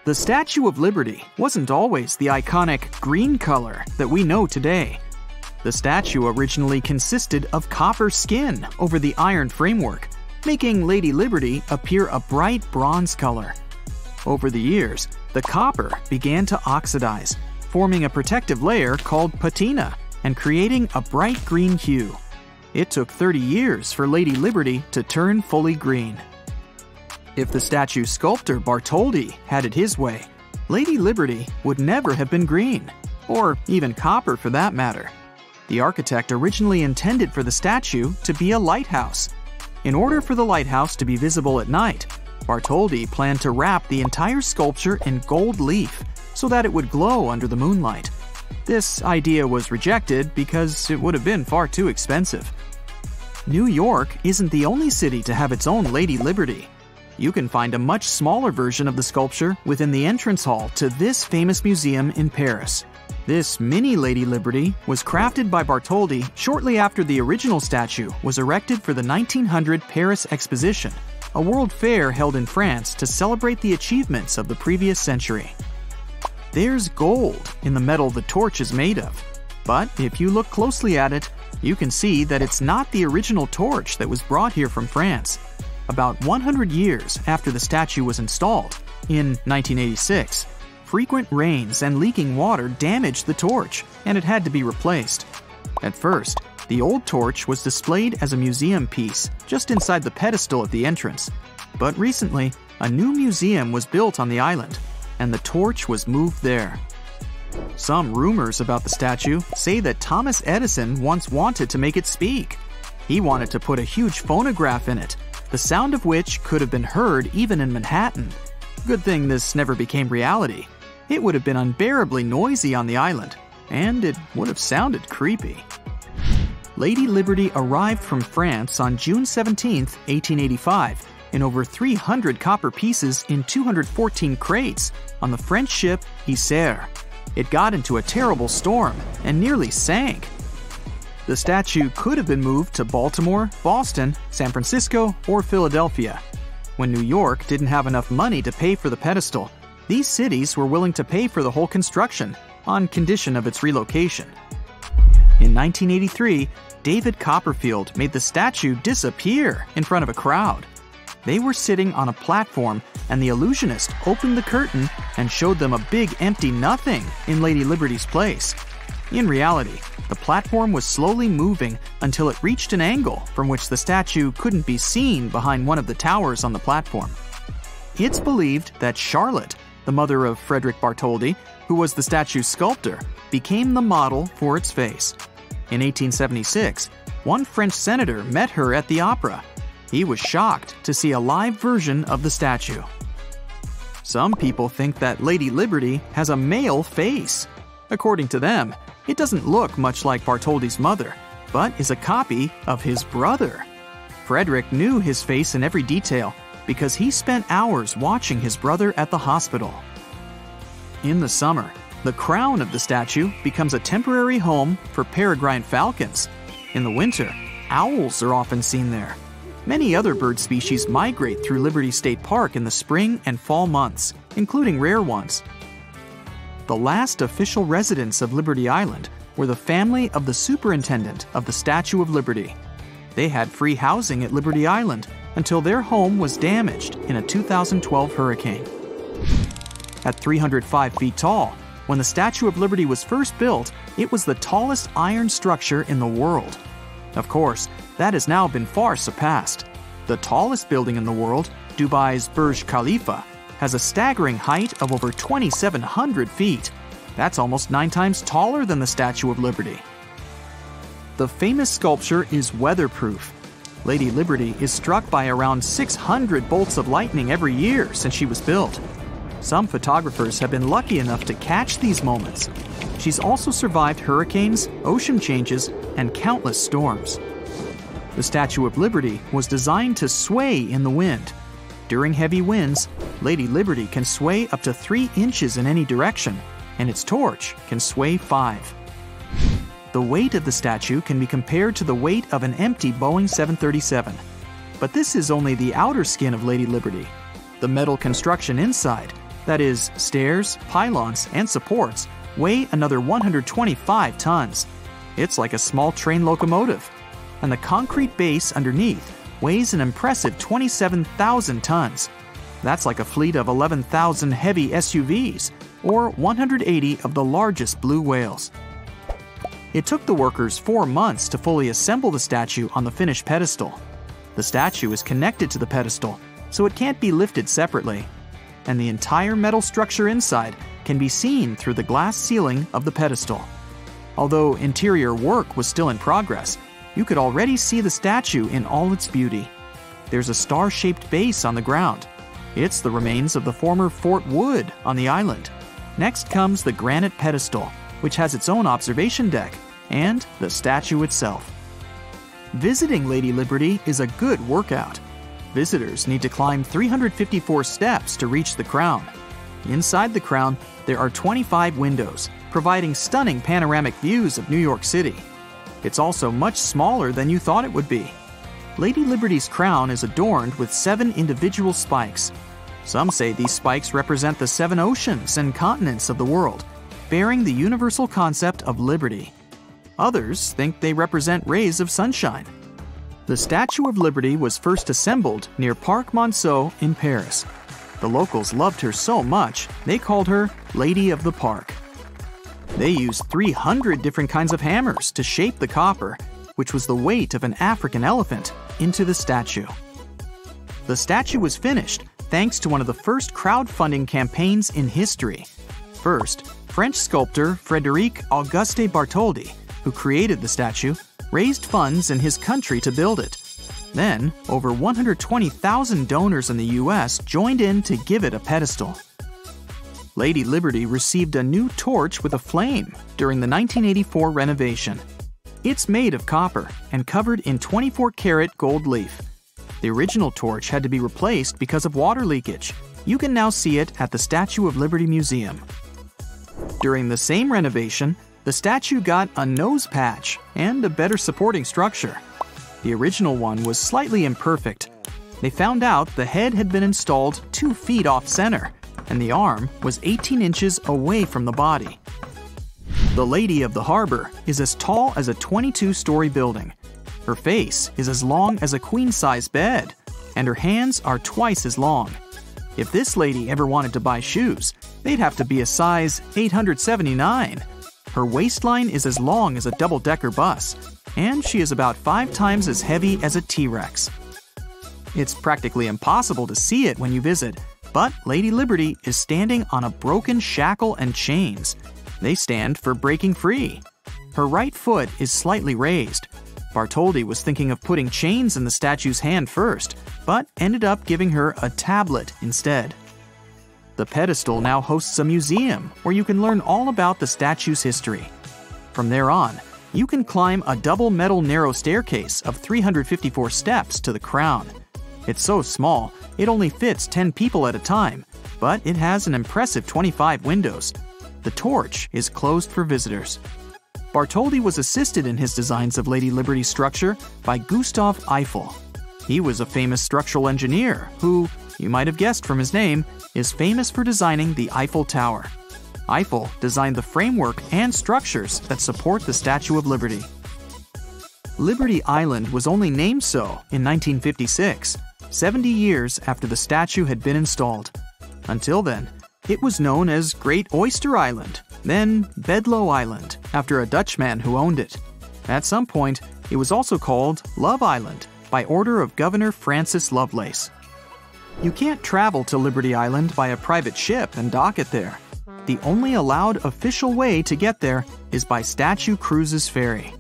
The Statue of Liberty wasn't always the iconic green color that we know today. The statue originally consisted of copper skin over the iron framework, making Lady Liberty appear a bright bronze color. Over the years, the copper began to oxidize, forming a protective layer called patina and creating a bright green hue. It took 30 years for Lady Liberty to turn fully green. If the statue's sculptor Bartholdi had it his way, Lady Liberty would never have been green, or even copper for that matter. The architect originally intended for the statue to be a lighthouse. In order for the lighthouse to be visible at night, Bartholdi planned to wrap the entire sculpture in gold leaf so that it would glow under the moonlight. This idea was rejected because it would have been far too expensive. New York isn't the only city to have its own Lady Liberty. You can find a much smaller version of the sculpture within the entrance hall to this famous museum in Paris. This mini Lady Liberty was crafted by Bartholdi shortly after the original statue was erected for the 1900 Paris Exposition, a world fair held in France to celebrate the achievements of the previous century. There's gold in the metal the torch is made of, but if you look closely at it, you can see that it's not the original torch that was brought here from France. About 100 years after the statue was installed, in 1986, frequent rains and leaking water damaged the torch, and it had to be replaced. At first, the old torch was displayed as a museum piece just inside the pedestal at the entrance. But recently, a new museum was built on the island, and the torch was moved there. Some rumors about the statue say that Thomas Edison once wanted to make it speak. He wanted to put a huge phonograph in it, the sound of which could have been heard even in Manhattan. Good thing this never became reality. It would have been unbearably noisy on the island, and it would have sounded creepy. Lady Liberty arrived from France on June 17, 1885, in over 300 copper pieces in 214 crates on the French ship Isère. It got into a terrible storm and nearly sank. The statue could have been moved to Baltimore, Boston, San Francisco, or Philadelphia. When New York didn't have enough money to pay for the pedestal, these cities were willing to pay for the whole construction on condition of its relocation. In 1983, David Copperfield made the statue disappear in front of a crowd. They were sitting on a platform, and the illusionist opened the curtain and showed them a big empty nothing in Lady Liberty's place. In reality, the platform was slowly moving until it reached an angle from which the statue couldn't be seen behind one of the towers on the platform. It's believed that Charlotte, the mother of Frederick Bartholdi, who was the statue's sculptor, became the model for its face. In 1876, one French senator met her at the opera. He was shocked to see a live version of the statue. Some people think that Lady Liberty has a male face. According to them, it doesn't look much like Bartholdi's mother, but is a copy of his brother. Frederick knew his face in every detail because he spent hours watching his brother at the hospital. In the summer, the crown of the statue becomes a temporary home for peregrine falcons. In the winter, owls are often seen there. Many other bird species migrate through Liberty State Park in the spring and fall months, including rare ones. The last official residents of Liberty Island were the family of the superintendent of the Statue of Liberty. They had free housing at Liberty Island until their home was damaged in a 2012 hurricane. At 305 feet tall, when the Statue of Liberty was first built, it was the tallest iron structure in the world. Of course, that has now been far surpassed. The tallest building in the world, Dubai's Burj Khalifa, has a staggering height of over 2,700 feet. That's almost 9 times taller than the Statue of Liberty. The famous sculpture is weatherproof. Lady Liberty is struck by around 600 bolts of lightning every year since she was built. Some photographers have been lucky enough to catch these moments. She's also survived hurricanes, ocean changes, and countless storms. The Statue of Liberty was designed to sway in the wind. During heavy winds, Lady Liberty can sway up to 3 inches in any direction, and its torch can sway 5. The weight of the statue can be compared to the weight of an empty Boeing 737. But this is only the outer skin of Lady Liberty. The metal construction inside that is, stairs, pylons, and supports, weigh another 125 tons. It's like a small train locomotive. And the concrete base underneath weighs an impressive 27,000 tons. That's like a fleet of 11,000 heavy SUVs, or 180 of the largest blue whales. It took the workers 4 months to fully assemble the statue on the finished pedestal. The statue is connected to the pedestal, so it can't be lifted separately. And the entire metal structure inside can be seen through the glass ceiling of the pedestal. Although interior work was still in progress, you could already see the statue in all its beauty. There's a star-shaped base on the ground. It's the remains of the former Fort Wood on the island. Next comes the granite pedestal, which has its own observation deck, and the statue itself. Visiting Lady Liberty is a good workout. Visitors need to climb 354 steps to reach the crown. Inside the crown, there are 25 windows, providing stunning panoramic views of New York City. It's also much smaller than you thought it would be. Lady Liberty's crown is adorned with 7 individual spikes. Some say these spikes represent the 7 oceans and continents of the world, bearing the universal concept of liberty. Others think they represent rays of sunshine. The Statue of Liberty was first assembled near Parc Monceau in Paris. The locals loved her so much, they called her Lady of the Park. They used 300 different kinds of hammers to shape the copper, which was the weight of an African elephant, into the statue. The statue was finished thanks to one of the first crowdfunding campaigns in history. First, French sculptor Frédéric Auguste Bartholdi, who created the statue, raised funds in his country to build it. Then, over 120,000 donors in the US joined in to give it a pedestal. Lady Liberty received a new torch with a flame during the 1984 renovation. It's made of copper and covered in 24-karat gold leaf. The original torch had to be replaced because of water leakage. You can now see it at the Statue of Liberty Museum. During the same renovation, the statue got a nose patch and a better supporting structure. The original one was slightly imperfect. They found out the head had been installed 2 feet off center, and the arm was 18 inches away from the body. The Lady of the Harbor is as tall as a 22-story building. Her face is as long as a queen-size bed, and her hands are twice as long. If this lady ever wanted to buy shoes, they'd have to be a size 879. Her waistline is as long as a double-decker bus, and she is about 5 times as heavy as a T-Rex. It's practically impossible to see it when you visit, but Lady Liberty is standing on a broken shackle and chains. They stand for breaking free. Her right foot is slightly raised. Bartholdi was thinking of putting chains in the statue's hand first, but ended up giving her a tablet instead. The pedestal now hosts a museum where you can learn all about the statue's history. From there on, you can climb a double metal narrow staircase of 354 steps to the crown. It's so small, it only fits 10 people at a time, but it has an impressive 25 windows. The torch is closed for visitors. Bartholdi was assisted in his designs of Lady Liberty's structure by Gustave Eiffel. He was a famous structural engineer who, you might have guessed from his name, is famous for designing the Eiffel Tower. Eiffel designed the framework and structures that support the Statue of Liberty. Liberty Island was only named so in 1956, 70 years after the statue had been installed. Until then, it was known as Great Oyster Island, then Bedloe Island, after a Dutchman who owned it. At some point, it was also called Love Island by order of Governor Francis Lovelace. You can't travel to Liberty Island by a private ship and dock it there. The only allowed official way to get there is by Statue Cruises Ferry.